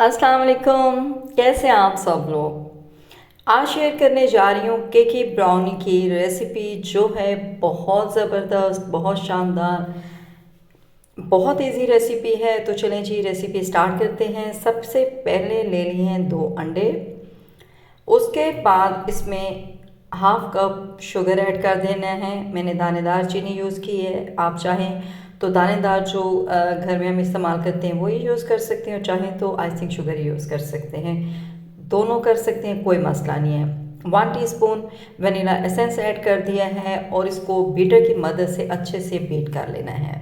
अस्सलाम वालेकुम। कैसे हैं आप सब लोग। आज शेयर करने जा रही हूँ केकी ब्राउनी की रेसिपी जो है बहुत ज़बरदस्त, बहुत शानदार, बहुत इजी रेसिपी है। तो चलें जी रेसिपी स्टार्ट करते हैं। सबसे पहले ले लिए हैं 2 अंडे। उसके बाद इसमें हाफ कप शुगर ऐड कर देना है। मैंने दानेदार चीनी यूज़ की है। आप चाहें तो दानेदार जो घर में हम इस्तेमाल करते हैं वही यूज़ कर सकते हैं, और चाहें तो आइसिंग शुगर यूज़ कर सकते हैं। दोनों कर सकते हैं, कोई मसला नहीं है। 1 टीस्पून वनीला एसेंस ऐड कर दिया है और इसको बीटर की मदद से अच्छे से बीट कर लेना है।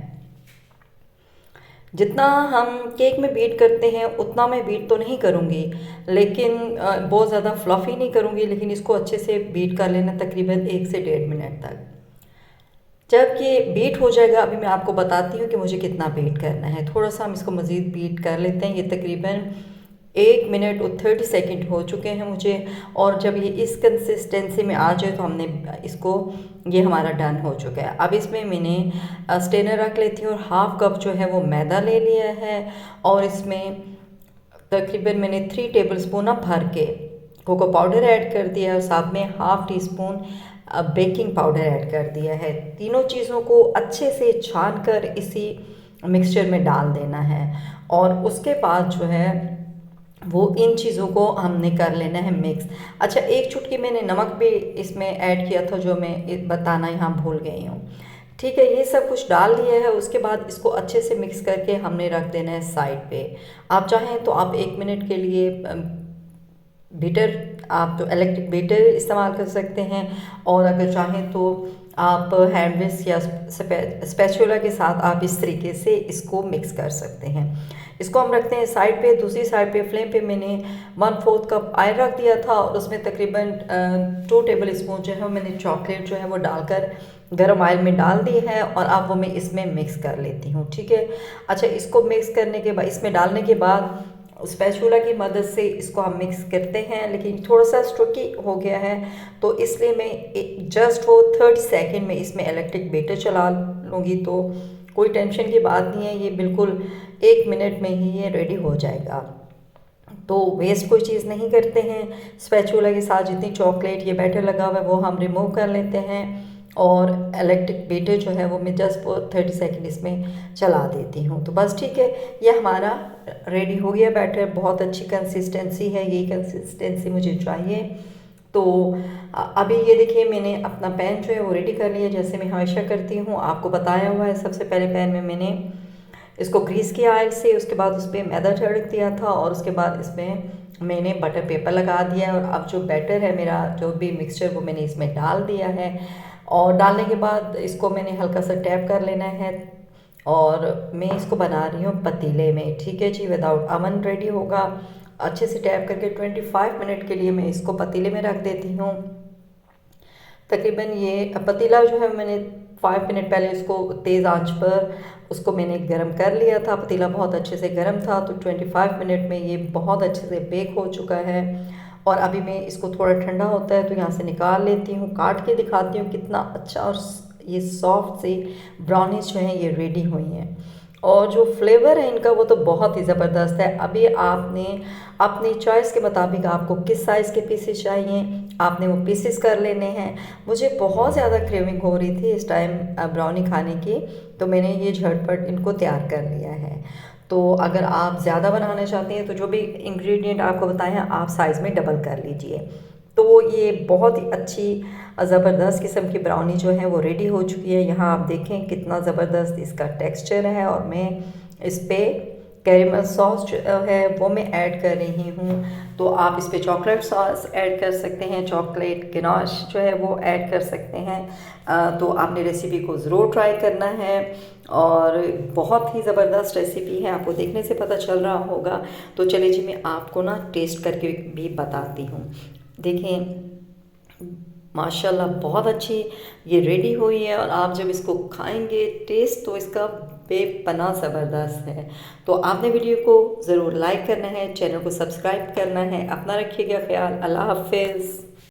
जितना हम केक में बीट करते हैं उतना मैं बीट तो नहीं करूँगी, लेकिन बहुत ज़्यादा फ्लफ़ी नहीं करूँगी, लेकिन इसको अच्छे से बीट कर लेना तकरीबन 1 से 1.5 मिनट तक। जब ये बीट हो जाएगा, अभी मैं आपको बताती हूँ कि मुझे कितना बीट करना है। थोड़ा सा हम इसको मज़ीद बीट कर लेते हैं। ये तकरीबन 1 मिनट और 30 सेकंड हो चुके हैं मुझे, और जब ये इस कंसिस्टेंसी में आ जाए तो हमने इसको, ये हमारा डन हो चुका है। अब इसमें मैंने स्टेनर रख लेती हूँ और हाफ कप जो है वो मैदा ले लिया है, और इसमें तकरीबन मैंने 3 टेबल स्पून भर के कोको पाउडर ऐड कर दिया है, और साथ में half tea spoon baking powder add कर दिया है। तीनों चीज़ों को अच्छे से छान कर इसी मिक्सचर में डाल देना है, और उसके बाद जो है वो इन चीज़ों को हमने कर लेना है मिक्स। अच्छा, 1 चुटकी मैंने नमक भी इसमें ऐड किया था, जो मैं बताना यहाँ भूल गई हूँ। ठीक है, ये सब कुछ डाल दिया है। उसके बाद इसको अच्छे से मिक्स करके हमने रख देना है साइड पे। आप चाहें तो आप 1 मिनट के लिए बीटर, आप तो इलेक्ट्रिक बीटर इस्तेमाल कर सकते हैं, और अगर चाहें तो आप हैंड विस्क या स्पैचुला के साथ आप इस तरीके से इसको मिक्स कर सकते हैं। इसको हम रखते हैं साइड पे। दूसरी साइड पे फ्लेम पे मैंने 1/4 कप ऑयल रख दिया था, और उसमें तकरीबन 2 टेबल स्पून जो है मैंने चॉकलेट जो है वो डालकर गर्म ऑयल में डाल दी है, और अब वो मैं इसमें मिक्स कर लेती हूँ। ठीक है। अच्छा, इसको मिक्स करने के बाद, इसमें डालने के बाद स्पैचुला की मदद से इसको हम मिक्स करते हैं, लेकिन थोड़ा सा स्टिकी हो गया है, तो इसलिए मैं जस्ट वो 30 सेकंड में इसमें इलेक्ट्रिक बीटर चला लूँगी। तो कोई टेंशन की बात नहीं है, ये बिल्कुल 1 मिनट में ही ये रेडी हो जाएगा। तो वेस्ट कोई चीज़ नहीं करते हैं। स्पैचुला के साथ जितनी चॉकलेट ये बैटर लगा हुआ है वो हम रिमूव कर लेते हैं, और इलेक्ट्रिक बीटर जो है वो मैं जस्ट वो 30 सेकंड इसमें चला देती हूँ। तो बस ठीक है, ये हमारा रेडी हो गया बैटर। बहुत अच्छी कंसिस्टेंसी है, यही कंसिस्टेंसी मुझे चाहिए। तो अभी ये देखिए, मैंने अपना पैन जो है वो रेडी कर लिया, जैसे मैं हमेशा करती हूँ, आपको बताया हुआ है। सबसे पहले पैन में मैंने इसको ग्रीस किया ऑयल से, उसके बाद उस पर मैदा छिड़क दिया था, और उसके बाद इसमें मैंने बटर पेपर लगा दिया। और अब जो बैटर है मेरा, जो भी मिक्सचर, वो मैंने इसमें डाल दिया है, और डालने के बाद इसको मैंने हल्का सा टैप कर लेना है, और मैं इसको बना रही हूँ पतीले में। ठीक है जी, विदाउट अवन रेडी होगा। अच्छे से टैप करके 25 मिनट के लिए मैं इसको पतीले में रख देती हूँ। तकरीबन ये पतीला जो है मैंने 5 मिनट पहले इसको तेज़ आंच पर उसको मैंने गरम कर लिया था। पतीला बहुत अच्छे से गरम था, तो 25 मिनट में ये बहुत अच्छे से बेक हो चुका है। और अभी मैं इसको थोड़ा ठंडा होता है तो यहाँ से निकाल लेती हूँ, काट के दिखाती हूँ कितना अच्छा और ये सॉफ्ट सी ब्राउनीज जो हैं ये रेडी हुई हैं। और जो फ्लेवर है इनका वो तो बहुत ही ज़बरदस्त है। अभी आपने अपनी चॉइस के मुताबिक आपको किस साइज़ के पीसेस चाहिए, आपने वो पीसेस कर लेने हैं। मुझे बहुत ज़्यादा क्रेविंग हो रही थी इस टाइम ब्राउनी खाने की, तो मैंने ये झटपट इनको तैयार कर लिया है। तो अगर आप ज़्यादा बनाना चाहते हैं तो जो भी इंग्रेडिएंट आपको बताए हैं आप साइज़ में डबल कर लीजिए। तो ये बहुत ही अच्छी ज़बरदस्त किस्म की ब्राउनी जो है वो रेडी हो चुकी है। यहाँ आप देखें कितना ज़बरदस्त इसका टेक्सचर है, और मैं इस पर कैरेमल सॉस जो है वो मैं ऐड कर रही हूँ। तो आप इस पर चॉकलेट सॉस ऐड कर सकते हैं, चॉकलेट गनाश जो है वो ऐड कर सकते हैं। तो आपने रेसिपी को ज़रूर ट्राई करना है, और बहुत ही ज़बरदस्त रेसिपी है, आपको देखने से पता चल रहा होगा। तो चलिए जी, मैं आपको ना टेस्ट करके भी बताती हूँ। देखें, माशाल्लाह बहुत अच्छी ये रेडी हुई है, और आप जब इसको खाएंगे टेस्ट तो इसका बेपनाह ज़बरदस्त है। तो आपने वीडियो को ज़रूर लाइक करना है, चैनल को सब्सक्राइब करना है। अपना रखिएगा ख्याल। अल्लाह हाफिज़।